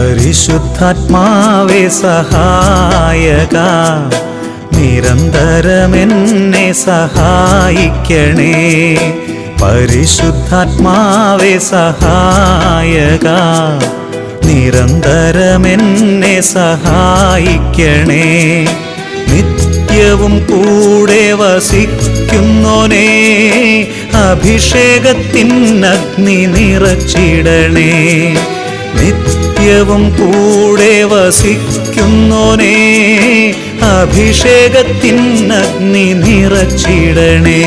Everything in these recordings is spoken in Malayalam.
പരിശുദ്ധാത്മാവേ സഹായക, നിരന്തരമെന്നെ സഹായിക്കണേ. പരിശുദ്ധാത്മാവേ സഹായക, നിരന്തരമെന്നെ സഹായിക്കണേ. നിത്യവും കൂടെ വസിക്കുന്നോനേ, അഭിഷേകത്തിനഗ്നി നിറച്ചിടണേ. നിത്യവും കൂടെ വസിക്കുന്നോനേ, അഭിഷേകത്തിനഗ്നി നിറച്ചിടണേ.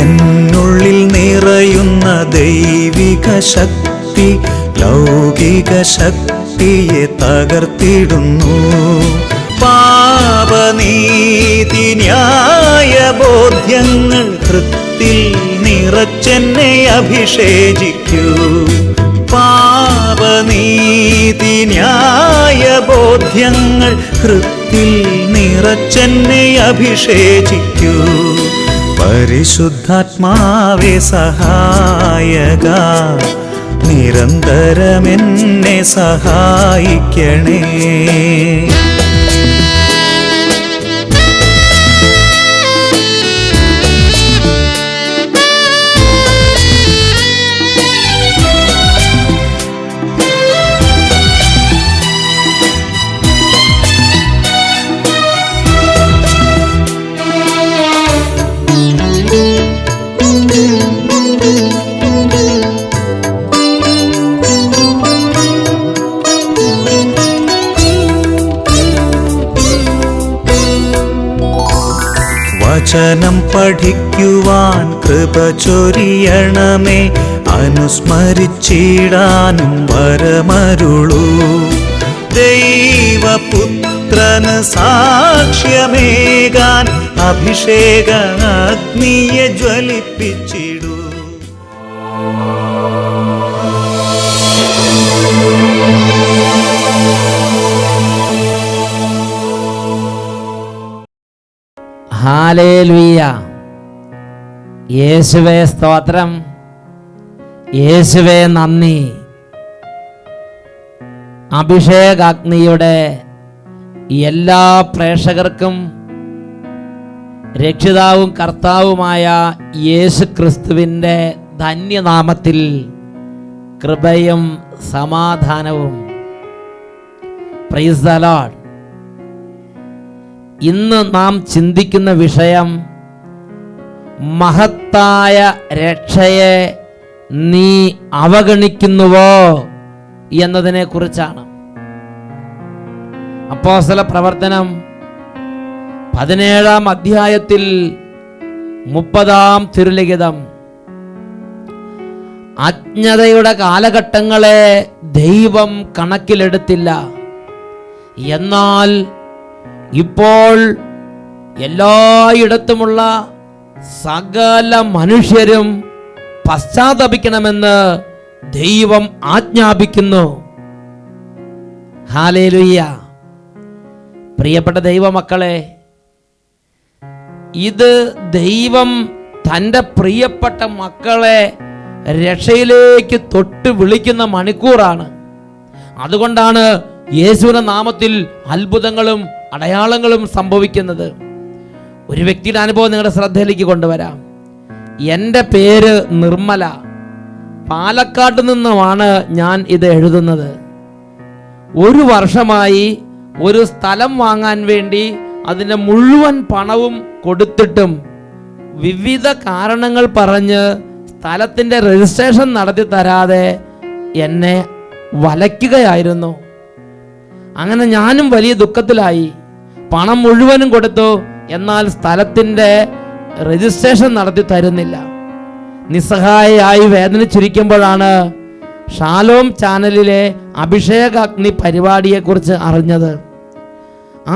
എന്നുള്ളിൽ നിറയുന്ന ദൈവിക ശക്തി ലൗകിക ശക്തിയെ തകർത്തിടുന്നു. പാപനീതി ന്യായ ബോധ്യങ്ങൾ ഹൃത്തിൽ നിറച്ചെന്നെ അഭിഷേചിക്കൂ. പാപനീതി ന്യായ ബോധ്യങ്ങൾ ഹൃത്തിൽ നിറച്ചെന്നെ അഭിഷേചിക്കൂ. പരിശുദ്ധാത്മാവേ സഹായക, നിരന്തരമെന്നെ സഹായിക്കണേ. വചനം പഠിക്കുവാൻ കൃപ ചൊരിയണമേ. അനുസ്മരിച്ചിടാനും വരമരുളൂ. ദൈവപുത്രന് സാക്ഷ്യമേകാൻ അഭിഷേക അഗ്നിയെ ജ്വലിപ്പിച്ചിടൂ. ഹല്ലേലൂയ. യേശുവേ സ്തോത്രം, യേശുവേ നന്ദി. അഭിഷേകാഗ്നിയുടെ എല്ലാ പ്രേക്ഷകർക്കും രക്ഷിതാവും കർത്താവുമായ യേശു ക്രിസ്തുവിൻ്റെ ധന്യനാമത്തിൽ കൃപയും സമാധാനവും. Praise the Lord. ഇന്ന് നാം ചിന്തിക്കുന്ന വിഷയം മഹത്തായ രക്ഷയെ നീ അവഗണിക്കുന്നുവോ എന്നതിനെ കുറിച്ചാണ്. അപ്പോസ്തല പ്രവർത്തനം 17-ാം അധ്യായത്തിൽ 30-ാം തിരുലിഖിതം, അജ്ഞതയുടെ കാലഘട്ടങ്ങളെ ദൈവം കണക്കിലെടുത്തില്ല, എന്നാൽ ഇപ്പോൾ എല്ലായിടത്തുമുള്ള സകല മനുഷ്യരും പശ്ചാത്തപിക്കണമെന്ന് ദൈവം ആജ്ഞാപിക്കുന്നു. ഹല്ലേലൂയ. പ്രിയപ്പെട്ട ദൈവമക്കളെ, ഇത് ദൈവം തൻ്റെ പ്രിയപ്പെട്ട മക്കളെ രക്ഷയിലേക്ക് തൊട്ട് വിളിക്കുന്ന മണിക്കൂറാണ്. അതുകൊണ്ടാണ് യേശുവിന്റെ നാമത്തിൽ അത്ഭുതങ്ങളും അടയാളങ്ങളും സംഭവിക്കുന്നത്. ഒരു വ്യക്തിയുടെ അനുഭവം നിങ്ങളുടെ ശ്രദ്ധയിലേക്ക് കൊണ്ടുവരാം. എൻ്റെ പേര് നിർമ്മല. പാലക്കാട്ട് നിന്നുമാണ് ഞാൻ ഇത് എഴുതുന്നത്. 1 വർഷമായി ഒരു സ്ഥലം വാങ്ങാൻ വേണ്ടി അതിൻ്റെ മുഴുവൻ പണവും കൊടുത്തിട്ടും വിവിധ കാരണങ്ങൾ പറഞ്ഞ് സ്ഥലത്തിൻ്റെ രജിസ്ട്രേഷൻ നടത്തി തരാതെ എന്നെ വലയ്ക്കുകയായിരുന്നു. അങ്ങനെ ഞാനും വലിയ ദുഃഖത്തിലായി. പണം മുഴുവനും കൊടുത്തു, എന്നാൽ സ്ഥലത്തിൻ്റെ രജിസ്ട്രേഷൻ നടത്തി തരുന്നില്ല. നിസ്സഹായയായി വേദനിച്ചിരിക്കുമ്പോഴാണ് ഷാലോം ചാനലിലെ അഭിഷേകാഗ്നി പരിപാടിയെക്കുറിച്ച് അറിഞ്ഞത്.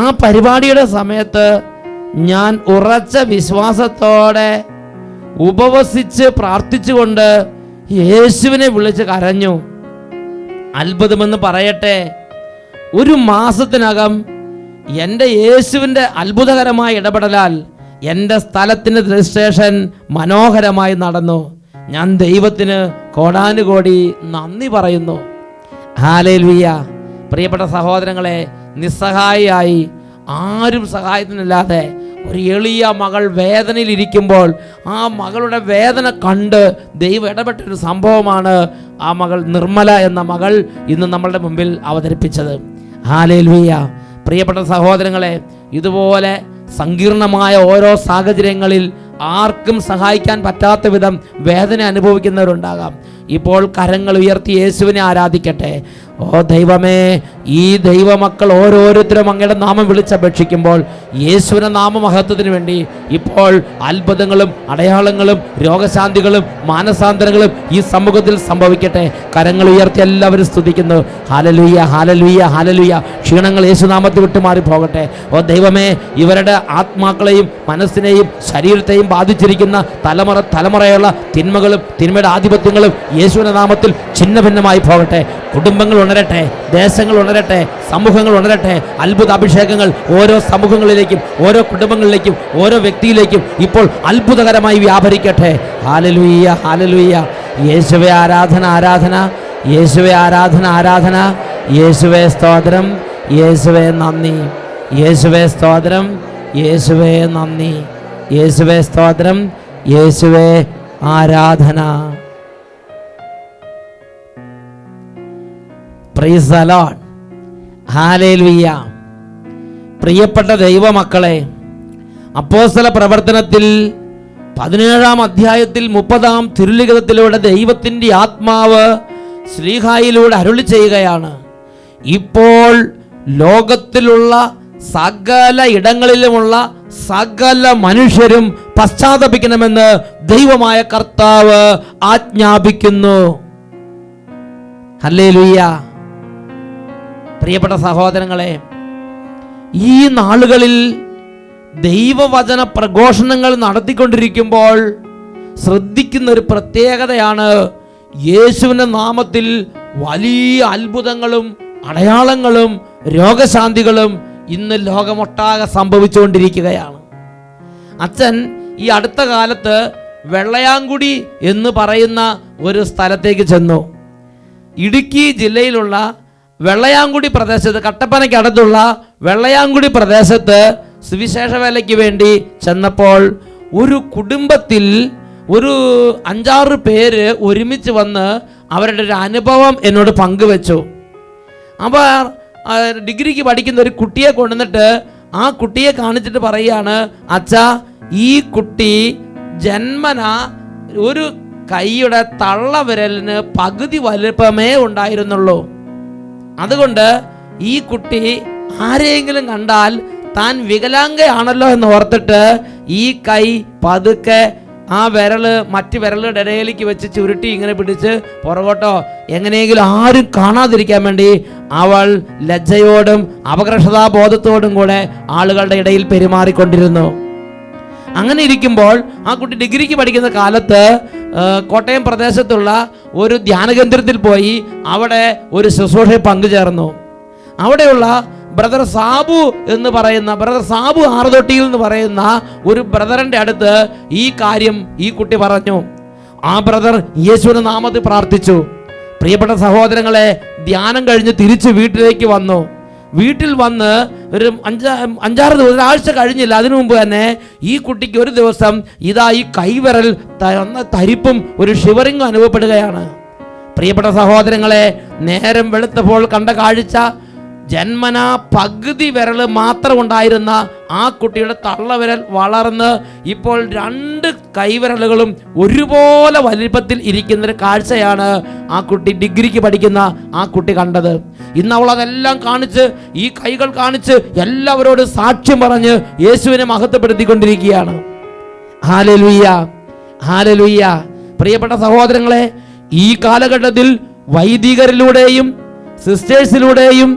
ആ പരിപാടിയുടെ സമയത്ത് ഞാൻ ഉറച്ച വിശ്വാസത്തോടെ ഉപവസിച്ച് പ്രാർത്ഥിച്ചുകൊണ്ട് യേശുവിനെ വിളിച്ച് കരഞ്ഞു. അത്ഭുതമെന്ന് പറയട്ടെ, 1 മാസത്തിനകം എൻ്റെ യേശുവിൻ്റെ അത്ഭുതകരമായ ഇടപെടലാൽ എൻ്റെ സ്ഥലത്തിൻ്റെ രജിസ്ട്രേഷൻ മനോഹരമായി നടന്നു. ഞാൻ ദൈവത്തിന് കോടാനുകോടി നന്ദി പറയുന്നു. ഹല്ലേലൂയ. പ്രിയപ്പെട്ട സഹോദരങ്ങളെ, നിസ്സഹായിയായി ആരും സഹായത്തിനില്ലാതെ ഒരു എളിയ മകൾ വേദനയിലിരിക്കുമ്പോൾ ആ മകളുടെ വേദന കണ്ട് ദൈവം ഇടപെട്ടൊരു സംഭവമാണ് ആ മകൾ നിർമ്മല എന്ന മകൾ ഇന്ന് നമ്മളുടെ മുമ്പിൽ അവതരിപ്പിച്ചത്. ഹല്ലേലൂയ. പ്രിയപ്പെട്ട സഹോദരങ്ങളെ, ഇതുപോലെ സങ്കീർണമായ ഓരോ സാഹചര്യങ്ങളിൽ ആർക്കും സഹായിക്കാൻ പറ്റാത്ത വിധം വേദന അനുഭവിക്കുന്നവരുണ്ടാകാം. ഇപ്പോൾ കരങ്ങൾ ഉയർത്തി യേശുവിനെ ആരാധിക്കട്ടെ. ഓ ദൈവമേ, ഈ ദൈവമക്കൾ ഓരോരുത്തരും അങ്ങയുടെ നാമം വിളിച്ചപേക്ഷിക്കുമ്പോൾ യേശുവിൻ്റെ നാമമഹത്വത്തിന് വേണ്ടി ഇപ്പോൾ അത്ഭുതങ്ങളും അടയാളങ്ങളും രോഗശാന്തികളും മാനസാന്തരങ്ങളും ഈ സമൂഹത്തിൽ സംഭവിക്കട്ടെ. കരങ്ങൾ ഉയർത്തി എല്ലാവരും സ്തുതിക്കുന്നു. Hallelujah, hallelujah, hallelujah. ക്ഷീണങ്ങൾ യേശുനാമത്തിൽ വിട്ടുമാറി പോകട്ടെ. ഓ ദൈവമേ, ഇവരുടെ ആത്മാക്കളെയും മനസ്സിനെയും ശരീരത്തെയും ബാധിച്ചിരിക്കുന്ന തലമുറയുള്ള തിന്മകളും തിന്മയുടെ ആധിപത്യങ്ങളും യേശുവിൻ്റെ നാമത്തിൽ ഛിന്ന ഭിന്നമായി പോകട്ടെ. കുടുംബങ്ങൾ ഉണരട്ടെ, ദേശങ്ങൾ ഉണരട്ടെ, സമൂഹങ്ങൾ ഉണരട്ടെ. അത്ഭുത അഭിഷേകങ്ങൾ ഓരോ സമൂഹങ്ങളിലേക്കും ഓരോ കുടുംബങ്ങളിലേക്കും ഓരോ വ്യക്തിയിലേക്കും ഇപ്പോൾ അത്ഭുതകരമായി വ്യാപരിക്കട്ടെ. Hallelujah, hallelujah. യേശുവേ ആരാധന, ആരാധന. യേശുവേ ആരാധന, ആരാധന. യേശുവേ സ്തോത്രം, യേശുവേ നന്ദി. യേശുവേ സ്തോത്രം, യേശുവേ നന്ദി. യേശുവേ സ്തോത്രം, യേശുവേ ആരാധന. Praise the Lord. ഹല്ലേലൂയ. പ്രിയപ്പെട്ട ദൈവമക്കളെ, അപ്പോസ്തല പ്രവർത്തനത്തിൽ 17-ാം അധ്യായത്തിൽ 30-ാം തിരുലിഖിതത്തിലൂടെ ദൈവത്തിൻ്റെ ആത്മാവ് ശ്ലീഹായിലൂടെ അരുളി ചെയ്യുകയാണ്. ഇപ്പോൾ ലോകത്തിലുള്ള സകല ഇടങ്ങളിലുമുള്ള സകല മനുഷ്യരും പശ്ചാത്തപിക്കണമെന്ന് ദൈവമായ കർത്താവ് ആജ്ഞാപിക്കുന്നു. ഹല്ലേലൂയ. പ്രിയപ്പെട്ട സഹോദരങ്ങളെ, ഈ നാളുകളിൽ ദൈവവചന പ്രഘോഷണങ്ങൾ നടത്തിക്കൊണ്ടിരിക്കുമ്പോൾ ശ്രദ്ധിക്കുന്ന ഒരു പ്രത്യേകതയാണ് യേശുവിൻ്റെ നാമത്തിൽ വലിയ അത്ഭുതങ്ങളും അടയാളങ്ങളും രോഗശാന്തികളും ഇന്ന് ലോകമൊട്ടാകെ സംഭവിച്ചുകൊണ്ടിരിക്കുകയാണ്. അച്ഛൻ ഈ അടുത്ത കാലത്ത് വെള്ളയാങ്കുടി എന്ന് പറയുന്ന ഒരു സ്ഥലത്തേക്ക് ചെന്നു. ഇടുക്കി ജില്ലയിലുള്ള വെള്ളയാങ്കുടി പ്രദേശത്ത്, കട്ടപ്പനയ്ക്കടുത്തുള്ള വെള്ളയാങ്കുടി പ്രദേശത്ത് സുവിശേഷ വേലയ്ക്ക് വേണ്ടി ചെന്നപ്പോൾ ഒരു കുടുംബത്തിൽ ഒരു 5-6 പേര് ഒരുമിച്ച് വന്ന് അവരുടെ ഒരു അനുഭവം എന്നോട് പങ്കുവെച്ചു. അവർ ഡിഗ്രിക്ക് പഠിക്കുന്ന ഒരു കുട്ടിയെ കൊണ്ടുവന്നിട്ട് ആ കുട്ടിയെ കാണിച്ചിട്ട് പറയുകയാണ്, അച്ഛാ, ഈ കുട്ടി ജന്മന ഒരു കൈയുടെ തള്ളവിരലിന് പകുതി വലുപ്പമേ ഉണ്ടായിരുന്നുള്ളൂ. അതുകൊണ്ട് ഈ കുട്ടി ആരെയെങ്കിലും കണ്ടാൽ താൻ വികലാംഗയാണല്ലോ എന്ന് ഓർത്തിട്ട് ഈ കൈ പതുക്കെ ആ മറ്റ് വിരലുടെ ഇടയിലേക്ക് വെച്ച് ചുരുട്ടി ഇങ്ങനെ പിടിച്ച് പുറകോട്ടോ എങ്ങനെയെങ്കിലും ആരും കാണാതിരിക്കാൻ വേണ്ടി അവൾ ലജ്ജയോടും അപകർഷതാബോധത്തോടും കൂടെ ആളുകളുടെ ഇടയിൽ പെരുമാറിക്കൊണ്ടിരുന്നു. അങ്ങനെ ഇരിക്കുമ്പോൾ ആ കുട്ടി ഡിഗ്രിക്ക് പഠിക്കുന്ന കാലത്ത് കോട്ടയം പ്രദേശത്തുള്ള ഒരു ധ്യാനകേന്ദ്രത്തിൽ പോയി അവിടെ ഒരു ശുശ്രൂഷയിൽ പങ്കുചേർന്നു. അവിടെയുള്ള ബ്രദർ സാബു ആറുതൊട്ടിയിൽ എന്ന് പറയുന്ന ഒരു ബ്രദറിൻ്റെ അടുത്ത് ഈ കാര്യം ഈ കുട്ടി പറഞ്ഞു. ആ ബ്രദർ യേശുവിന്റെ നാമത്തിൽ പ്രാർത്ഥിച്ചു. പ്രിയപ്പെട്ട സഹോദരങ്ങളെ, ധ്യാനം കഴിഞ്ഞ് തിരിച്ച് വീട്ടിലേക്ക് വന്നു. വീട്ടിൽ വന്ന് ഒരു 5-6 ദിവസം, ഒരാഴ്ച കഴിഞ്ഞില്ല, അതിനു മുമ്പ് തന്നെ ഈ കുട്ടിക്ക് ഒരു ദിവസം ഇതാ ഈ കൈവിരൽ തരിപ്പും ഒരു ഷിവറിങ്ങും അനുഭവപ്പെടുകയാണ്. പ്രിയപ്പെട്ട സഹോദരങ്ങളെ, നേരം വെളുത്തപ്പോൾ കണ്ട കാഴ്ച ജന്മനാ പകുതി വിരൽ മാത്രം ഉണ്ടായിരുന്ന ആ കുട്ടിയുടെ തള്ളവിരൽ വളർന്ന് ഇപ്പോൾ 2 കൈവിരലുകളും ഒരുപോലെ വലിപ്പത്തിൽ ഇരിക്കുന്നൊരു കാഴ്ചയാണ് ആ കുട്ടി ഡിഗ്രിക്ക് പഠിക്കുന്ന ആ കുട്ടി കണ്ടത്. ഇന്ന് അവൾ അതെല്ലാം കാണിച്ച്, ഈ കൈകൾ കാണിച്ച് എല്ലാവരോടും സാക്ഷ്യം പറഞ്ഞ് യേശുവിനെ മഹത്വപ്പെടുത്തിക്കൊണ്ടിരിക്കുകയാണ്. Hallelujah, hallelujah. പ്രിയപ്പെട്ട സഹോദരങ്ങളെ, ഈ കാലഘട്ടത്തിൽ വൈദികരിലൂടെയും സിസ്റ്റേഴ്സിലൂടെയും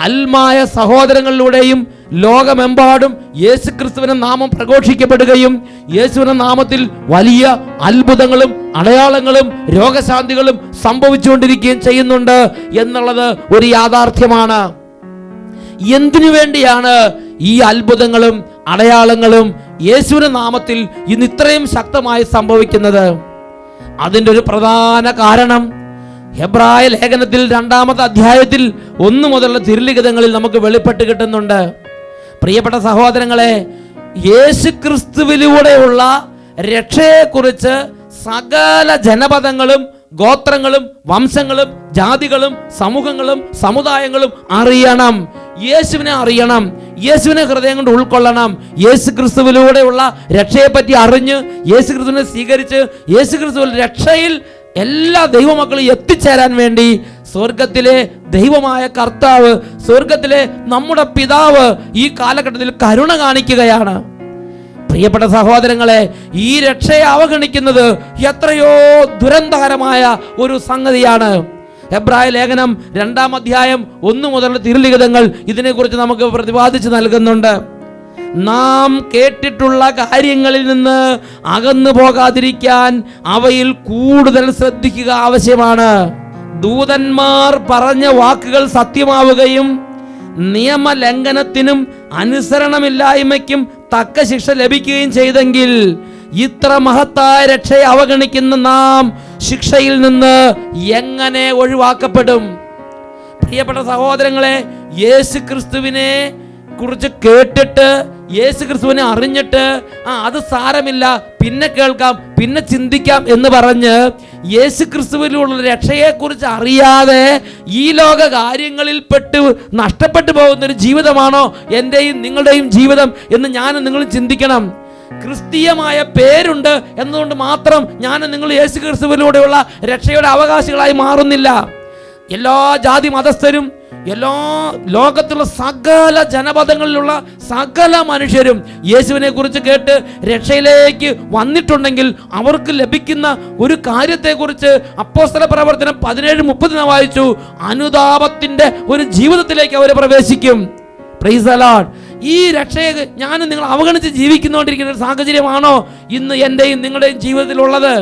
അൽമായ സഹോദരങ്ങളിലൂടെയും ലോകമെമ്പാടും യേശുക്രിസ്തുവിന്റെ നാമം പ്രഘോഷിക്കപ്പെടുകയും യേശുവിന്റെ നാമത്തിൽ വലിയ അത്ഭുതങ്ങളും അടയാളങ്ങളും രോഗശാന്തികളും സംഭവിച്ചുകൊണ്ടിരിക്കുകയും ചെയ്യുന്നുണ്ട് എന്നുള്ളത് ഒരു യാഥാർത്ഥ്യമാണ്. എന്തിനു വേണ്ടിയാണ് ഈ അത്ഭുതങ്ങളും അടയാളങ്ങളും യേശുവിന്റെ നാമത്തിൽ ഇന്ന് ഇത്രയും ശക്തമായി സംഭവിക്കുന്നത്? അതിൻ്റെ ഒരു പ്രധാന കാരണം ഹെബ്രായ ലേഖനത്തിൽ 2-ാമത്തെ അധ്യായത്തിൽ 1 മുതലുള്ള തിരുലിഖിതങ്ങളിൽ നമുക്ക് വെളിപ്പെട്ട് കിട്ടുന്നുണ്ട്. പ്രിയപ്പെട്ട സഹോദരങ്ങളെ, യേശുക്രിസ്തുവിലൂടെയുള്ള രക്ഷയെക്കുറിച്ച് സകല ജനപദങ്ങളും ഗോത്രങ്ങളും വംശങ്ങളും ജാതികളും സമൂഹങ്ങളും സമുദായങ്ങളും അറിയണം. യേശുവിനെ അറിയണം, യേശുവിനെ ഹൃദയം കൊണ്ട് ഉൾക്കൊള്ളണം. യേശുക്രിസ്തുവിലൂടെയുള്ള രക്ഷയെപ്പറ്റി അറിഞ്ഞ് യേശുക്രിസ്തുവിനെ സ്വീകരിച്ച് യേശുക്രിസ്തുവിൽ രക്ഷയിൽ എല്ലാ ദൈവമക്കളും എത്തിച്ചേരാൻ വേണ്ടി സ്വർഗത്തിലെ ദൈവമായ കർത്താവ്, സ്വർഗത്തിലെ നമ്മുടെ പിതാവ് ഈ കാലഘട്ടത്തിൽ കരുണ കാണിക്കുകയാണ്. പ്രിയപ്പെട്ട സഹോദരങ്ങളെ, ഈ രക്ഷയെ അവഗണിക്കുന്നത് എത്രയോ ദുരന്തകരമായ ഒരു സംഗതിയാണ്. ഹെബ്രായ ലേഖനം 2-ാം അധ്യായം 1 മുതലുള്ള തിരുലിഖിതങ്ങൾ ഇതിനെക്കുറിച്ച് നമുക്ക് പ്രതിപാദിച്ച് നൽകുന്നുണ്ട്. നാം കേട്ടിട്ടുള്ള കാര്യങ്ങളിൽ നിന്ന് അകന്നു പോകാതിരിക്കാൻ അവയിൽ കൂടുതൽ ശ്രദ്ധിക്കുക ആവശ്യമാണ്. ദൂതന്മാർ പറഞ്ഞ വാക്കുകൾ സത്യമാവുകയും നിയമലംഘനത്തിനും അനുസരണമില്ലായ്മയ്ക്കും തക്ക ശിക്ഷ ലഭിക്കുകയും ചെയ്തെങ്കിൽ ഇത്ര മഹത്തായ രക്ഷയെ അവഗണിക്കുന്ന നാം ശിക്ഷയിൽ നിന്ന് എങ്ങനെ ഒഴിവാക്കപ്പെടും? പ്രിയപ്പെട്ട സഹോദരങ്ങളെ, യേശുക്രിസ്തുവിനെ കുറിച്ച് കേട്ടിട്ട് യേശുക്രിസ്തുവിനെ അറിഞ്ഞിട്ട് അത് സാരമില്ല, പിന്നെ കേൾക്കാം, പിന്നെ ചിന്തിക്കാം എന്ന് പറഞ്ഞ് യേശുക്രിസ്തുവിലുള്ള രക്ഷയെക്കുറിച്ച് അറിയാതെ ഈ ലോക കാര്യങ്ങളിൽ പെട്ട് നഷ്ടപ്പെട്ടു പോകുന്നൊരു ജീവിതമാണോ എൻ്റെയും നിങ്ങളുടെയും ജീവിതം എന്ന് ഞാനും നിങ്ങളും ചിന്തിക്കണം. ക്രിസ്തീയമായ പേരുണ്ട് എന്നതുകൊണ്ട് മാത്രം ഞാനും നിങ്ങൾ യേശുക്രിസ്തുവിലൂടെയുള്ള രക്ഷയുടെ അവകാശികളായി മാറുന്നില്ല. എല്ലാ ജാതി മതസ്ഥരും എല്ലാ ലോകത്തുള്ള സകല ജനപദങ്ങളിലുള്ള സകല മനുഷ്യരും യേശുവിനെ കുറിച്ച് കേട്ട് രക്ഷയിലേക്ക് വന്നിട്ടുണ്ടെങ്കിൽ അവർക്ക് ലഭിക്കുന്ന ഒരു കാര്യത്തെക്കുറിച്ച് അപ്പോസ്തല പ്രവർത്തനം 17:30 വായിച്ചു. അനുതാപത്തിന്റെ ഒരു ജീവിതത്തിലേക്ക് അവർ പ്രവേശിക്കും. Praise the Lord. ഈ രക്ഷയെ ഞാനും നിങ്ങൾ അവഗണിച്ച് ജീവിക്കുന്നോണ്ടിരിക്കുന്ന ഒരു സാഹചര്യമാണോ ഇന്ന് എൻ്റെയും നിങ്ങളുടെയും ജീവിതത്തിലുള്ളത്?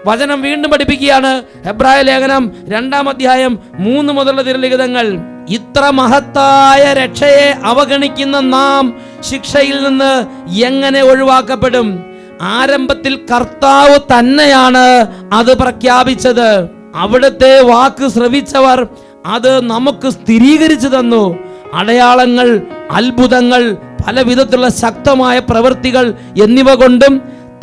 വചനം വീണ്ടും പഠിപ്പിക്കുകയാണ്. ഹെബ്രായ ലേഖനം 2-ാം അധ്യായം 3 മുതലുള്ള തിരുലിഖിതങ്ങൾ. ഇത്ര മഹത്തായ രക്ഷയെ അവഗണിക്കുന്ന നാം ശിക്ഷയിൽ നിന്ന് എങ്ങനെ ഒഴിവാക്കപ്പെടും? ആരംഭത്തിൽ കർത്താവ് തന്നെയാണ് അത് പ്രഖ്യാപിച്ചത്. അവിടുത്തെ വാക്ക് ശ്രവിച്ചവർ അത് നമുക്ക് സ്ഥിരീകരിച്ചു തന്നു. അടയാളങ്ങൾ, അത്ഭുതങ്ങൾ, പല വിധത്തിലുള്ള ശക്തമായ പ്രവൃത്തികൾ എന്നിവ കൊണ്ടും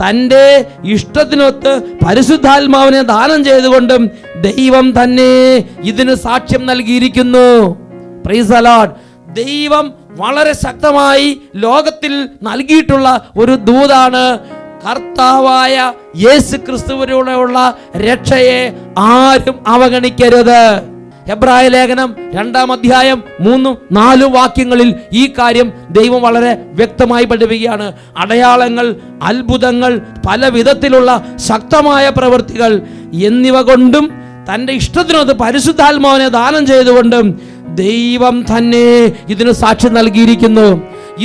തൻ്റെ ഇഷ്ടത്തിനൊത്ത് പരിശുദ്ധാത്മാവിനെ ദാനം ചെയ്തുകൊണ്ടും ദൈവം തന്നെ ഇതിന് സാക്ഷ്യം നൽകിയിരിക്കുന്നു. Praise the Lord. ദൈവം വളരെ ശക്തമായി ലോകത്തിൽ നൽകിയിട്ടുള്ള ഒരു ദൂതാണ് കർത്താവായ യേശുക്രിസ്തുവിലൂടെയുള്ള രക്ഷയെ ആരും അവഗണിക്കരുത്. ഹെബ്രായ ലേഖനം 2-ാം അധ്യായം 3-4 വാക്യങ്ങളിൽ ഈ കാര്യം ദൈവം വളരെ വ്യക്തമായി പഠിപ്പിക്കുകയാണ്. അടയാളങ്ങൾ, അത്ഭുതങ്ങൾ, പല വിധത്തിലുള്ള ശക്തമായ പ്രവൃത്തികൾ എന്നിവ കൊണ്ടും തൻ്റെ ഇഷ്ടത്തിനൊത്ത് പരിശുദ്ധാത്മാവിനെ ദാനം ചെയ്തുകൊണ്ടും ദൈവം തന്നെ ഇതിന് സാക്ഷ്യം നൽകിയിരിക്കുന്നു.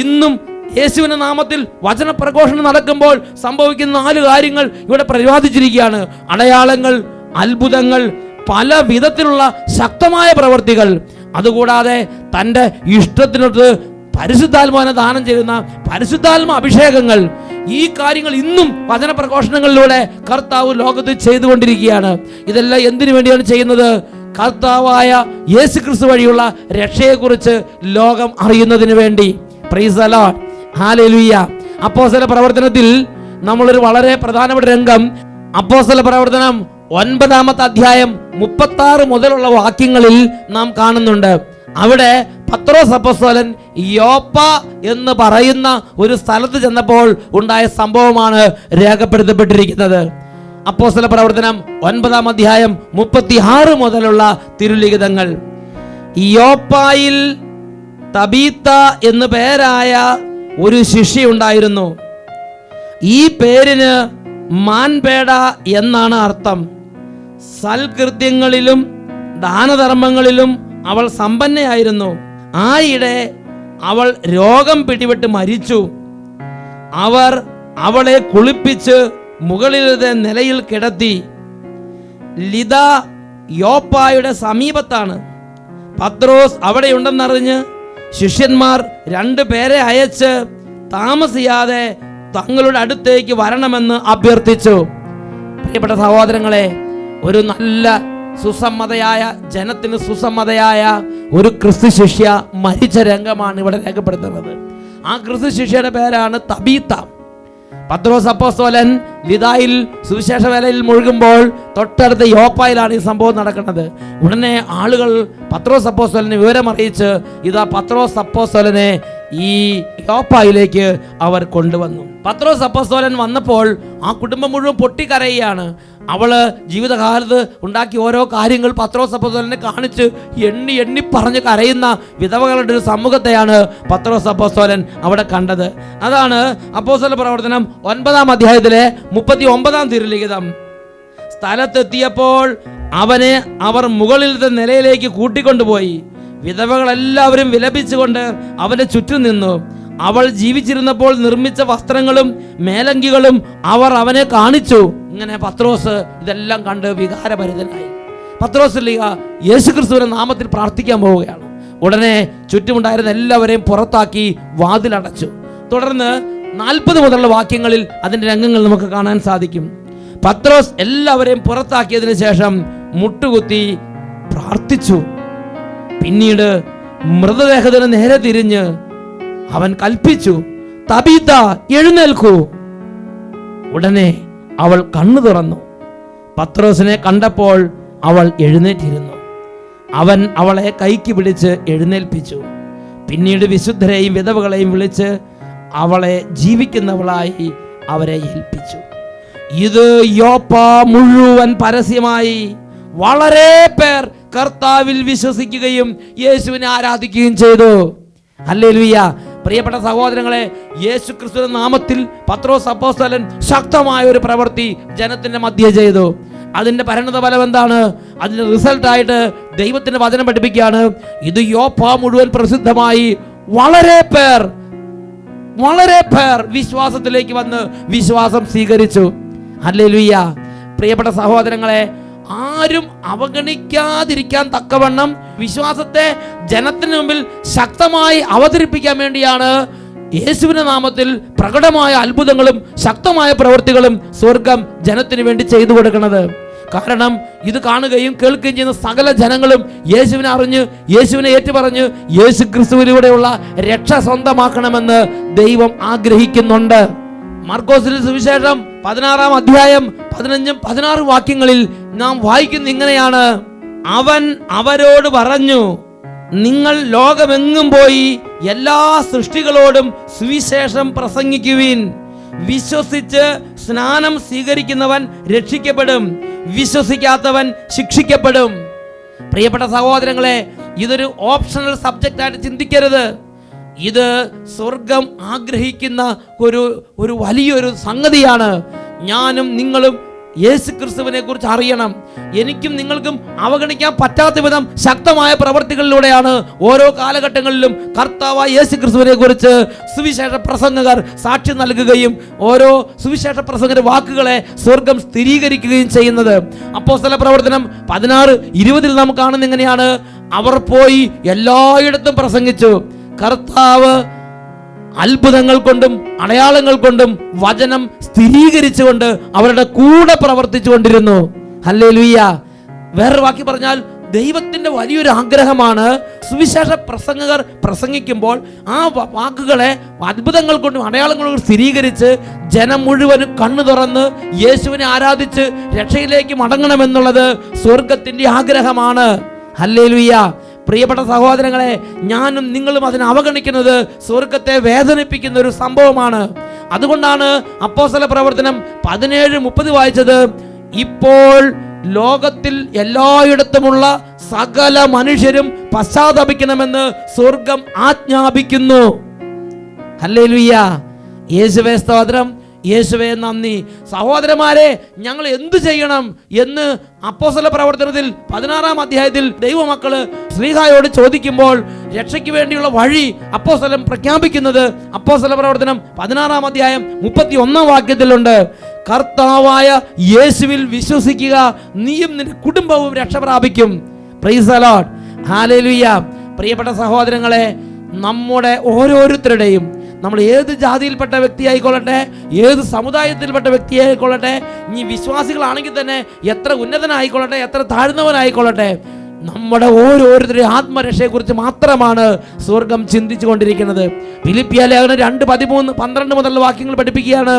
ഇന്നും യേശുവിന്റെ നാമത്തിൽ വചന പ്രഘോഷണം നടക്കുമ്പോൾ സംഭവിക്കുന്ന 4 കാര്യങ്ങൾ ഇവിടെ പ്രതിപാദിച്ചിരിക്കുകയാണ്. അടയാളങ്ങൾ, അത്ഭുതങ്ങൾ, പല വിധത്തിലുള്ള ശക്തമായ പ്രവൃത്തികൾ, അതുകൂടാതെ തൻ്റെ ഇഷ്ടത്തിനൊത്ത് പരിശുദ്ധാത്മാവിനെ ദാനം ചെയ്യുന്ന പരിശുദ്ധാത്മ അഭിഷേകങ്ങൾ. ഈ കാര്യങ്ങൾ ഇന്നും വചന പ്രഘോഷണങ്ങളിലൂടെ കർത്താവ് ലോകത്ത് ചെയ്തുകൊണ്ടിരിക്കുകയാണ്. ഇതെല്ലാം എന്തിനു വേണ്ടിയാണ് ചെയ്യുന്നത്? കർത്താവായ യേശുക്രിസ്തു വഴിയുള്ള രക്ഷയെക്കുറിച്ച് ലോകം അറിയുന്നതിന് വേണ്ടി. Praise the Lord. ഹല്ലേലൂയ. അപ്പോസ്തല പ്രവർത്തനത്തിൽ നമ്മളൊരു വളരെ പ്രധാനപ്പെട്ട രംഗം അപ്പോസ്തല പ്രവർത്തനം 9-ാമത്തെ അധ്യായം 36 മുതലുള്ള വാക്യങ്ങളിൽ നാം കാണുന്നുണ്ട്. അവിടെ പത്രോസ് അപ്പോസ്തലൻ യോപ്പ എന്ന് പറയുന്ന ഒരു സ്ഥലത്ത് ചെന്നപ്പോൾ ഉണ്ടായ സംഭവമാണ് രേഖപ്പെടുത്തപ്പെട്ടിരിക്കുന്നത്. അപ്പോസ്തല പ്രവർത്തനം 9-ാം അധ്യായം 36 മുതലുള്ള തിരുലിഖിതങ്ങൾ. യോപ്പായിൽ തബീത്ത എന്നു പേരായ ഒരു ശിഷ്യയുണ്ടായിരുന്നു. ഈ പേരിന് മാൻപേട എന്നാണ് അർത്ഥം. സൽകൃത്യങ്ങളിലും ദാനധർമ്മങ്ങളിലും അവൾ സമ്പന്നയായിരുന്നു. ആയിടെ അവൾ രോഗം പിടിപെട്ട് മരിച്ചു. അവർ അവളെ കുളിപ്പിച്ച് മുകളിലത്തെ നിലയിൽ കിടത്തി. ലിദ യോപ്പായുടെ സമീപത്താണ്. പത്രോസ് അവിടെയുണ്ടെന്നറിഞ്ഞ് ശിഷ്യന്മാർ 2 പേരെ അയച്ച് താമസിയാതെ തങ്ങളുടെ അടുത്തേക്ക് വരണമെന്ന് അഭ്യർത്ഥിച്ചു. പ്രിയപ്പെട്ട സഹോദരങ്ങളെ, ഒരു നല്ല സുസമ്മതയായ ജനത്തിന് സുസമ്മതയായ ഒരു ക്രിസ്തു ശിഷ്യ മരിച്ച രംഗമാണ് ഇവിടെ രേഖപ്പെടുത്തുന്നത്. ആ ക്രിസ്തു ശിഷ്യയുടെ പേരാണ് തബീത്ത. പത്രോസ് അപ്പോസ്തലൻ ലിദായിൽ സുവിശേഷ വേലയിൽ മുഴുകുമ്പോൾ തൊട്ടടുത്ത യോപ്പായിലാണ് ഈ സംഭവം നടക്കുന്നത്. ഉടനെ ആളുകൾ പത്രോസ് അപ്പോസ്തലനെ വിവരമറിയിച്ച് ഇതാ പത്രോസ് അപ്പോസ്തലനെ ഈ യോപ്പായിലേക്ക് അവർ കൊണ്ടുവന്നു. പത്രോസ് അപ്പോസ്തലൻ വന്നപ്പോൾ ആ കുടുംബം മുഴുവൻ പൊട്ടിക്കരയുകയാണ്. അവള് ജീവിതകാലത്ത് ഉണ്ടാക്കിയ ഓരോ കാര്യങ്ങൾ പത്രോസ് അപ്പോസ്തലനെ കാണിച്ച് എണ്ണി എണ്ണി പറഞ്ഞ് കരയുന്ന വിധവകളുടെ ഒരു സമൂഹത്തെയാണ് പത്രോസ് അപ്പോസ്തലൻ അവിടെ കണ്ടത്. അതാണ് അപ്പോസ്തല പ്രവർത്തനം 9-ാം അധ്യായത്തിലെ 39-ാം തിരുലിഖിതം. സ്ഥലത്തെത്തിയപ്പോൾ അവനെ അവർ മുകളിലത്തെ നിലയിലേക്ക് കൂട്ടിക്കൊണ്ടുപോയി. വിധവകളെല്ലാവരും വിലപിച്ചുകൊണ്ട് അവന്റെ ചുറ്റും നിന്നു. അവൾ ജീവിച്ചിരുന്നപ്പോൾ നിർമ്മിച്ച വസ്ത്രങ്ങളും മേലങ്കികളും അവർ അവനെ കാണിച്ചു. ഇങ്ങനെ പത്രോസ് ഇതെല്ലാം കണ്ട് വികാരഭരിതനായി. പത്രോസ് യേശുക്രിസ്തുവിന്റെ നാമത്തിൽ പ്രാർത്ഥിക്കാൻ പോവുകയാണ്. ഉടനെ ചുറ്റുമുണ്ടായിരുന്ന എല്ലാവരെയും പുറത്താക്കി വാതിലടച്ചു. തുടർന്ന് 40 മുതലുള്ള വാക്യങ്ങളിൽ അതിന്റെ രംഗങ്ങൾ നമുക്ക് കാണാൻ സാധിക്കും. പത്രോസ് എല്ലാവരെയും പുറത്താക്കിയതിനു ശേഷം മുട്ടുകുത്തി പ്രാർത്ഥിച്ചു. പിന്നീട് മൃതദേഹത്തിന് നേരെ തിരിഞ്ഞ് അവൻ കൽപ്പിച്ചു, തബീത്ത എഴുന്നേൽക്കൂ. ഉടനെ അവൾ കണ്ണു തുറന്നു. പത്രോസിനെ കണ്ടപ്പോൾ അവൾ എഴുന്നേറ്റിരുന്നു. അവൻ അവളെ കൈക്ക് പിടിച്ച് എഴുന്നേൽപ്പിച്ചു. പിന്നീട് വിശുദ്ധരെയും വിധവകളെയും വിളിച്ച് അവളെ ജീവിക്കുന്നവളായി അവരെ ഏൽപ്പിച്ചു. ഇത് യോപ്പ മുഴുവൻ പരസ്യമായി. വളരെ പേർ കർത്താവിൽ വിശ്വസിക്കുകയും യേശുവിനെ ആരാധിക്കുകയും ചെയ്തു. ഹല്ലേലൂയ. പ്രിയപ്പെട്ട സഹോദരങ്ങളെ, യേശുക്രിസ്തുവിന്റെ നാമത്തിൽ പത്രോസ് അപ്പോസ്തലൻ ശക്തമായ ഒരു പ്രവൃത്തി ജനത്തിന്റെ മധ്യേ ചെയ്തു. അതിന്റെ പരിണത ഫലം എന്താണ്? അതിന്റെ റിസൾട്ടായിട്ട് ദൈവത്തിന്റെ വചനം പഠിപ്പിക്കുകയാണ്. ഇത് യോപ്പ മുഴുവൻ പ്രസിദ്ധമായി. വളരെ പേർ വിശ്വാസത്തിലേക്ക് വന്ന് വിശ്വാസം സ്വീകരിച്ചു. ഹല്ലേലൂയ. പ്രിയപ്പെട്ട സഹോദരങ്ങളെ, ആരും അവഗണിക്കാതിരിക്കാൻ തക്കവണ്ണം വിശ്വാസത്തെ ജനത്തിന് മുമ്പിൽ ശക്തമായി അവതരിപ്പിക്കാൻ വേണ്ടിയാണ് യേശുവിന്റെ നാമത്തിൽ പ്രകടമായ അത്ഭുതങ്ങളും ശക്തമായ പ്രവൃത്തികളും സ്വർഗം ജനത്തിന് വേണ്ടി ചെയ്തു കൊടുക്കുന്നത്. കാരണം ഇത് കാണുകയും കേൾക്കുകയും ചെയ്യുന്ന സകല ജനങ്ങളും യേശുവിനെ അറിഞ്ഞ് യേശുവിനെ ഏറ്റുപറഞ്ഞ് യേശു ക്രിസ്തുവിലൂടെയുള്ള രക്ഷ സ്വന്തമാക്കണമെന്ന് ദൈവം ആഗ്രഹിക്കുന്നുണ്ട്. മാർക്കോസിന്റെ സുവിശേഷം 16-ാം അധ്യായം 15-16 വാക്യങ്ങളിൽ നാം വായിക്കുന്ന ഇങ്ങനെയാണ്: അവൻ അവരോട് പറഞ്ഞു, നിങ്ങൾ ലോകമെങ്ങും പോയി എല്ലാ സൃഷ്ടികളോടും സുവിശേഷം പ്രസംഗിക്കുവിൻ. വിശ്വസിച്ച് സ്നാനം സ്വീകരിക്കുന്നവൻ രക്ഷിക്കപ്പെടും, വിശ്വസിക്കാത്തവൻ ശിക്ഷിക്കപ്പെടും. പ്രിയപ്പെട്ട സഹോദരങ്ങളെ, ഇതൊരു ഓപ്ഷണൽ സബ്ജക്റ്റ് ആയിട്ട് ചിന്തിക്കരുത്. ഇത് സ്വർഗം ആഗ്രഹിക്കുന്ന ഒരു വലിയൊരു സംഗതിയാണ്. ഞാനും നിങ്ങളും യേശു ക്രിസ്തുവിനെ കുറിച്ച് അറിയണം. എനിക്കും നിങ്ങൾക്കും അവഗണിക്കാൻ പറ്റാത്ത വിധം ശക്തമായ പ്രവൃത്തികളിലൂടെയാണ് ഓരോ കാലഘട്ടങ്ങളിലും കർത്താവായ യേശു ക്രിസ്തുവിനെ കുറിച്ച് സുവിശേഷ പ്രസംഗകർ സാക്ഷ്യം നൽകുകയും ഓരോ സുവിശേഷ പ്രസംഗരുടെ വാക്കുകളെ സ്വർഗം സ്ഥിരീകരിക്കുകയും ചെയ്യുന്നത്. അപ്പോസ്തല പ്രവർത്തനം 16:20 നാം കാണുന്ന എങ്ങനെയാണ്: അവർ പോയി എല്ലായിടത്തും പ്രസംഗിച്ചു. കർത്താവ് അത്ഭുതങ്ങൾ കൊണ്ടും അടയാളങ്ങൾ കൊണ്ടും വചനം സ്ഥിരീകരിച്ചുകൊണ്ട് അവരുടെ കൂടെ പ്രവർത്തിച്ചു കൊണ്ടിരുന്നു. ഹല്ലേലൂയ. വേറൊരു വാക്കി പറഞ്ഞാൽ, ദൈവത്തിന്റെ വലിയൊരു ആഗ്രഹമാണ് സുവിശേഷ പ്രസംഗകർ പ്രസംഗിക്കുമ്പോൾ ആ വാക്കുകളെ അത്ഭുതങ്ങൾ കൊണ്ടും അടയാളങ്ങൾ കൊണ്ടും സ്ഥിരീകരിച്ച് ജനം മുഴുവനും കണ്ണു തുറന്ന് യേശുവിനെ ആരാധിച്ച് രക്ഷയിലേക്ക് മടങ്ങണമെന്നുള്ളത് സ്വർഗത്തിന്റെ ആഗ്രഹമാണ്. ഹല്ലേലൂയ. പ്രിയപ്പെട്ട സഹോദരങ്ങളെ, ഞാനും നിങ്ങളും അതിനെ അവഗണിക്കുന്നത് സ്വർഗത്തെ വേദനിപ്പിക്കുന്ന ഒരു സംഭവമാണ്. അതുകൊണ്ടാണ് അപ്പോസ്തല പ്രവർത്തനം 17:30 വായിച്ചത്. ഇപ്പോൾ ലോകത്തിൽ എല്ലായിടത്തുമുള്ള സകല മനുഷ്യരും പശ്ചാത്തപിക്കണമെന്ന് സ്വർഗം ആജ്ഞാപിക്കുന്നു. ഹല്ലേലൂയ. യേശുവേ സ്തോത്രം, യേശുവേ നന്ദി. സഹോദരന്മാരെ, ഞങ്ങൾ എന്തു ചെയ്യണം എന്ന് അപ്പോസ്തല പ്രവർത്തനത്തിൽ 16-ാം അധ്യായത്തിൽ ദൈവമക്കള് ശ്ലീഹായോട് ചോദിക്കുമ്പോൾ രക്ഷയ്ക്ക് വേണ്ടിയുള്ള വഴി അപ്പോസ്തലൻ പ്രഖ്യാപിക്കുന്നത് അപ്പോസ്തല പ്രവർത്തനം 16-ാം അധ്യായം 31-ാം വാക്യത്തിലുണ്ട്. കർത്താവായ യേശുവിൽ വിശ്വസിക്കുക, നീയും നിന്റെ കുടുംബവും രക്ഷ പ്രാപിക്കും. Praise the Lord. ഹല്ലേലൂയ. പ്രിയപ്പെട്ട സഹോദരങ്ങളെ, നമ്മുടെ ഓരോരുത്തരുടെയും, നമ്മൾ ഏത് ജാതിയിൽപ്പെട്ട വ്യക്തി ആയിക്കൊള്ളട്ടെ, ഏത് സമുദായത്തിൽപ്പെട്ട വ്യക്തി ആയിക്കൊള്ളട്ടെ, ഇനി വിശ്വാസികളാണെങ്കിൽ തന്നെ എത്ര ഉന്നതനായിക്കൊള്ളട്ടെ, എത്ര താഴ്ന്നവനായിക്കൊള്ളട്ടെ, നമ്മുടെ ഓരോരുത്തരുടെയും ആത്മരക്ഷയെക്കുറിച്ച് മാത്രമാണ് സ്വർഗം ചിന്തിച്ചു കൊണ്ടിരിക്കുന്നത്. ഫിലിപ്പിയ ലേഖനം 2:13-12 മുതലുള്ള വാക്യങ്ങൾ പഠിപ്പിക്കുകയാണ്.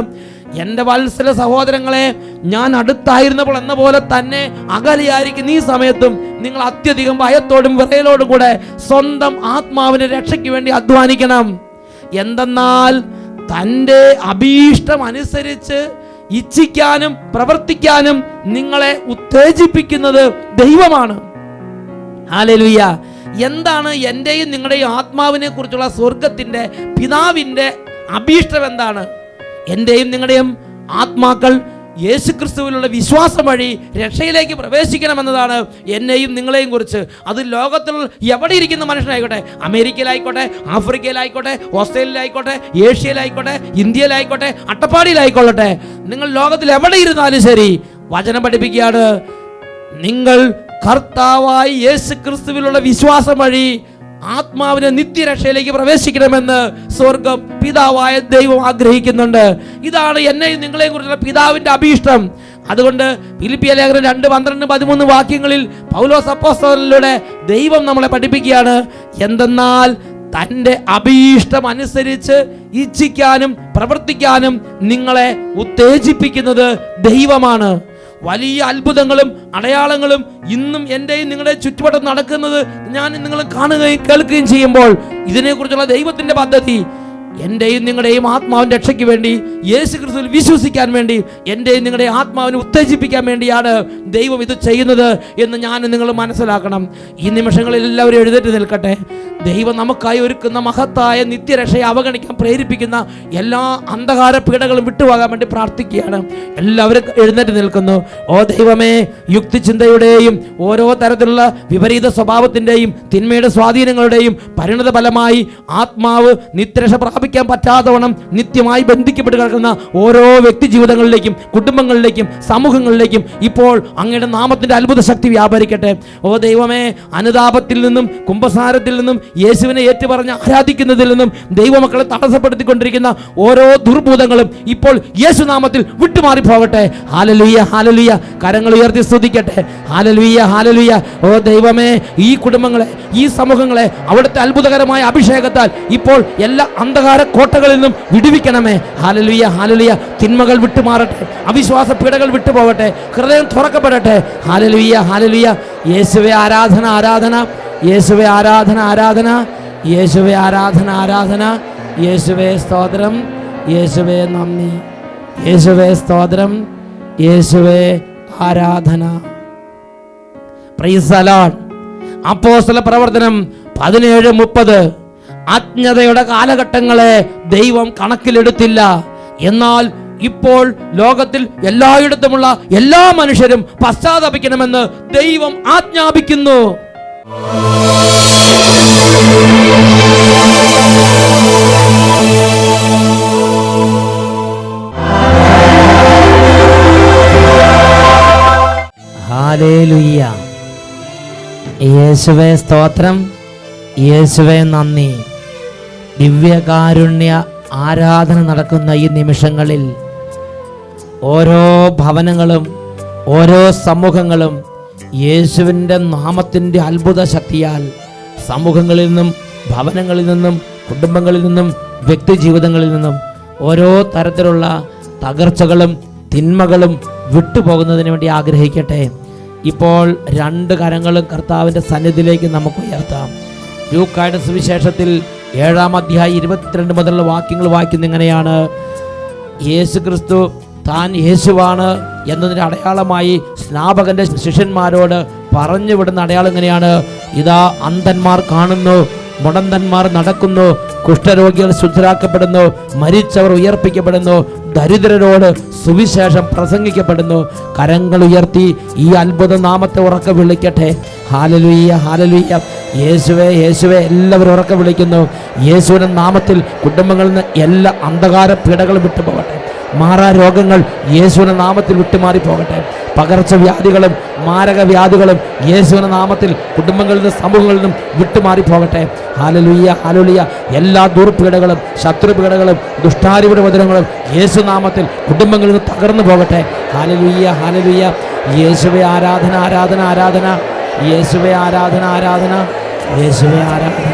എൻ്റെ വത്സല സഹോദരങ്ങളെ, ഞാൻ അടുത്തായിരുന്നപ്പോൾ എന്ന പോലെ തന്നെ അകലെയായിരിക്കും ഈ സമയത്തും നിങ്ങൾ അത്യധികം ഭയത്തോടും വിറയലോടും കൂടെ സ്വന്തം ആത്മാവിന്റെ രക്ഷയ്ക്ക് വേണ്ടി അധ്വാനിക്കണം. എന്തെന്നാൽ തൻ്റെ അഭീഷ്ടം അനുസരിച്ച് ഇച്ഛിക്കാനും പ്രവർത്തിക്കാനും നിങ്ങളെ ഉത്തേജിപ്പിക്കുന്നത് ദൈവമാണ്. ഹല്ലേലൂയ. എന്താണ് എൻ്റെയും നിങ്ങളുടെയും ആത്മാവിനെ കുറിച്ചുള്ള സ്വർഗത്തിൻ്റെ പിതാവിൻ്റെ അഭീഷ്ടം? എന്താണ്? എൻ്റെയും നിങ്ങളുടെയും ആത്മാക്കൾ യേശുക്രിസ്തുവിലുള്ള വിശ്വാസം വഴി രക്ഷയിലേക്ക് പ്രവേശിക്കണമെന്നതാണ് എന്നെയും നിങ്ങളെയും കുറിച്ച്. അത് ലോകത്തിൽ എവിടെ ഇരിക്കുന്ന മനുഷ്യനായിക്കോട്ടെ, അമേരിക്കയിലായിക്കോട്ടെ, ആഫ്രിക്കയിലായിക്കോട്ടെ, ഓസ്ട്രേലിയയിലായിക്കോട്ടെ, ഏഷ്യയിലായിക്കോട്ടെ, ഇന്ത്യയിലായിക്കോട്ടെ, അട്ടപ്പാടിയിലായിക്കൊള്ളട്ടെ, നിങ്ങൾ ലോകത്തിൽ എവിടെ ഇരുന്നാലും ശരി, വചനം പഠിപ്പിക്കുകയാണ്, നിങ്ങൾ കർത്താവായി യേശുക്രിസ്തുവിലുള്ള വിശ്വാസം വഴി ആത്മാവിനെ നിത്യരക്ഷയിലേക്ക് പ്രവേശിക്കണമെന്ന് സ്വർഗം പിതാവായ ദൈവം ആഗ്രഹിക്കുന്നുണ്ട്. ഇതാണ് എന്നെയും നിങ്ങളെയും കുറിച്ചുള്ള പിതാവിന്റെ അഭീഷ്ടം. അതുകൊണ്ട് ഫിലിപ്പിയ ലേഖനം 2:12-13 വാക്യങ്ങളിൽ പൗലോസ് അപ്പോസ്തലനിലൂടെ ദൈവം നമ്മളെ പഠിപ്പിക്കുകയാണ്. എന്തെന്നാൽ തൻ്റെ അഭീഷ്ടം അനുസരിച്ച് ഇച്ഛിക്കാനും പ്രവർത്തിക്കാനും നിങ്ങളെ ഉത്തേജിപ്പിക്കുന്നത് ദൈവമാണ്. വലിയ അത്ഭുതങ്ങളും അടയാളങ്ങളും ഇന്നും എൻ്റെയും നിങ്ങളുടെ ചുറ്റുപാടും നടക്കുന്നത് ഞാൻ നിങ്ങൾ കാണുകയും കേൾക്കുകയും ചെയ്യുമ്പോൾ ഇതിനെക്കുറിച്ചുള്ള ദൈവത്തിൻ്റെ പദ്ധതി എൻ്റെയും നിങ്ങളുടെയും ആത്മാവിൻ്റെ രക്ഷയ്ക്ക് വേണ്ടി, യേശു ക്രിസ്തുവിൽ വിശ്വസിക്കാൻ വേണ്ടി, എൻ്റെയും നിങ്ങളുടെ ആത്മാവിനെ ഉത്തേജിപ്പിക്കാൻ വേണ്ടിയാണ് ദൈവം ഇത് ചെയ്യുന്നത് എന്ന് ഞാൻ നിങ്ങൾ മനസ്സിലാക്കണം. ഈ നിമിഷങ്ങളിൽ എല്ലാവരും എഴുന്നേറ്റ് നിൽക്കട്ടെ. ദൈവം നമുക്കായി ഒരുക്കുന്ന മഹത്തായ നിത്യരക്ഷയെ അവഗണിക്കാൻ പ്രേരിപ്പിക്കുന്ന എല്ലാ അന്ധകാര പീഡകളും വിട്ടുപോകാൻ വേണ്ടി പ്രാർത്ഥിക്കുകയാണ്. എല്ലാവരും എഴുന്നേറ്റ് നിൽക്കുന്നു. ഓ ദൈവമേ, യുക്തിചിന്തയുടെയും ഓരോ തരത്തിലുള്ള വിപരീത സ്വഭാവത്തിൻ്റെയും തിന്മയുടെ സ്വാധീനങ്ങളുടെയും പരിണത ഫലമായി ആത്മാവ് നിത്യരക്ഷ പ്രാപിക്കാൻ പറ്റാത്തവണ്ണം നിത്യമായി ബന്ധിക്കപ്പെട്ട് കിടക്കുന്ന ഓരോ വ്യക്തി ജീവിതങ്ങളിലേക്കും കുടുംബങ്ങളിലേക്കും സമൂഹങ്ങളിലേക്കും ഇപ്പോൾ അങ്ങയുടെ നാമത്തിന്റെ അത്ഭുത ശക്തി വ്യാപരിക്കട്ടെ. ഓ ദൈവമേ, അനുതാപത്തിൽ നിന്നും കുംഭസാരത്തിൽ നിന്നും യേശുവിനെ ഏറ്റുപറഞ്ഞ് ആരാധിക്കുന്നതിൽ നിന്നും ദൈവമക്കളെ തടസ്സപ്പെടുത്തിക്കൊണ്ടിരിക്കുന്ന ഓരോ ദുർഭൂതങ്ങളും ഇപ്പോൾ യേശുനാമത്തിൽ വിട്ടുമാറി പോകട്ടെ. Hallelujah, hallelujah. കരങ്ങൾ ഉയർത്തി സ്തുതിക്കട്ടെ. Hallelujah, hallelujah. ഓ ദൈവമേ, ഈ കുടുംബങ്ങളെ, ഈ സമൂഹങ്ങളെ അവിടുത്തെ അത്ഭുതകരമായ അഭിഷേകത്താൽ ഇപ്പോൾ എല്ലാ അന്ധകാര കോട്ടകളിൽ നിന്നും വിടുവിക്കണമേ. Hallelujah, hallelujah. തിന്മകൾ വിട്ടുമാറട്ടെ, അവിശ്വാസ പീഡകൾ വിട്ടുപോകട്ടെ, ഹൃദയം തുറക്കപ്പെടട്ടെ. Hallelujah, hallelujah. യേശുവേ ആരാധന, ആരാധന. യേശുവേ ആരാധന, ആരാധന. യേശുവേ ആരാധന, ആരാധന. യേശുവേ സ്തോത്രം, യേശുവേ നന്ദി, യേശുവേ സ്തോത്രം, യേശുവേ ആരാധന. Praise the Lord. അപ്പോസ്തല പ്രവർത്തനം 17:30. അജ്ഞതയുടെ കാലഘട്ടങ്ങളെ ദൈവം കണക്കിലെടുത്തില്ല. എന്നാൽ ഇപ്പോൾ ലോകത്തിൽ എല്ലായിടത്തുമുള്ള എല്ലാ മനുഷ്യരും പശ്ചാത്തപിക്കണമെന്ന് ദൈവം ആജ്ഞാപിക്കുന്നു. ഹല്ലേലൂയ. യേശുവേ സ്തോത്രം, യേശുവേ നന്ദി. ദിവ്യകാരുണ്യ ആരാധന നടക്കുന്ന ഈ നിമിഷങ്ങളിൽ ഓരോ ഭവനങ്ങളും ഓരോ സമൂഹങ്ങളും യേശുവിൻ്റെ നാമത്തിൻ്റെ അത്ഭുത ശക്തിയാൽ സമൂഹങ്ങളിൽ നിന്നും ഭവനങ്ങളിൽ നിന്നും കുടുംബങ്ങളിൽ നിന്നും വ്യക്തി ജീവിതങ്ങളിൽ നിന്നും ഓരോ തരത്തിലുള്ള തകർച്ചകളും തിന്മകളും വിട്ടുപോകുന്നതിന് വേണ്ടി ആഗ്രഹിക്കട്ടെ. ഇപ്പോൾ രണ്ട് കരങ്ങളും കർത്താവിൻ്റെ സന്നിധിയിലേക്ക് നമുക്ക് ഉയർത്താം. ലൂക്കായുടെ സുവിശേഷത്തിൽ 7-ാം അധ്യായം 22 മുതലുള്ള വാക്യങ്ങൾ വായിക്കുന്ന ഇങ്ങനെയാണ്: യേശു ക്രിസ്തു താൻ യേശുവാണ് എന്നതിൻ്റെ അടയാളമായി സ്നാപകന്റെ ശിഷ്യന്മാരോട് പറഞ്ഞു വിടുന്ന അടയാളം ഇങ്ങനെയാണ്: ഇതാ അന്ധന്മാർ കാണുന്നു, മുടന്തന്മാർ നടക്കുന്നു, കുഷ്ഠരോഗികൾ ശുദ്ധരാക്കപ്പെടുന്നു, മരിച്ചവർ ഉയർപ്പിക്കപ്പെടുന്നു, ദരിദ്രരോട് സുവിശേഷം പ്രസംഗിക്കപ്പെടുന്നു. കരങ്ങൾ ഉയർത്തി ഈ അത്ഭുത നാമത്തെ ഉറക്കെ വിളിക്കട്ടെ. Hallelujah, hallelujah. യേശുവേ, യേശുവേ. എല്ലാവരും ഉറക്കെ വിളിക്കുന്നു. യേശുവിന്റെ നാമത്തിൽ കുടുംബങ്ങളിൽ നിന്ന് എല്ലാ അന്ധകാര പീഡകളും വിട്ടുപോകട്ടെ. മാറാ രോഗങ്ങൾ യേശുവിന്റെ നാമത്തിൽ വിട്ടുമാറി പോകട്ടെ. പകർച്ചവ്യാധികളും മാരകവ്യാധികളും യേശുവിന്റെ നാമത്തിൽ കുടുംബങ്ങളിൽ നിന്നും സമൂഹങ്ങളിൽ നിന്നും വിട്ടുമാറി പോകട്ടെ. Hallelujah, hallelujah. എല്ലാ ദുർപീഡകളും ശത്രുപീഡകളും ദുഷ്ടാരൂഢ വചനങ്ങളും യേശുനാമത്തിൽ കുടുംബങ്ങളിൽ നിന്ന് തകർന്നു പോകട്ടെ. Hallelujah, hallelujah. യേശുവേ ആരാധന, ആരാധന, ആരാധന. യേശുവേ ആരാധന, ആരാധന. യേശുവേ ആരാധന.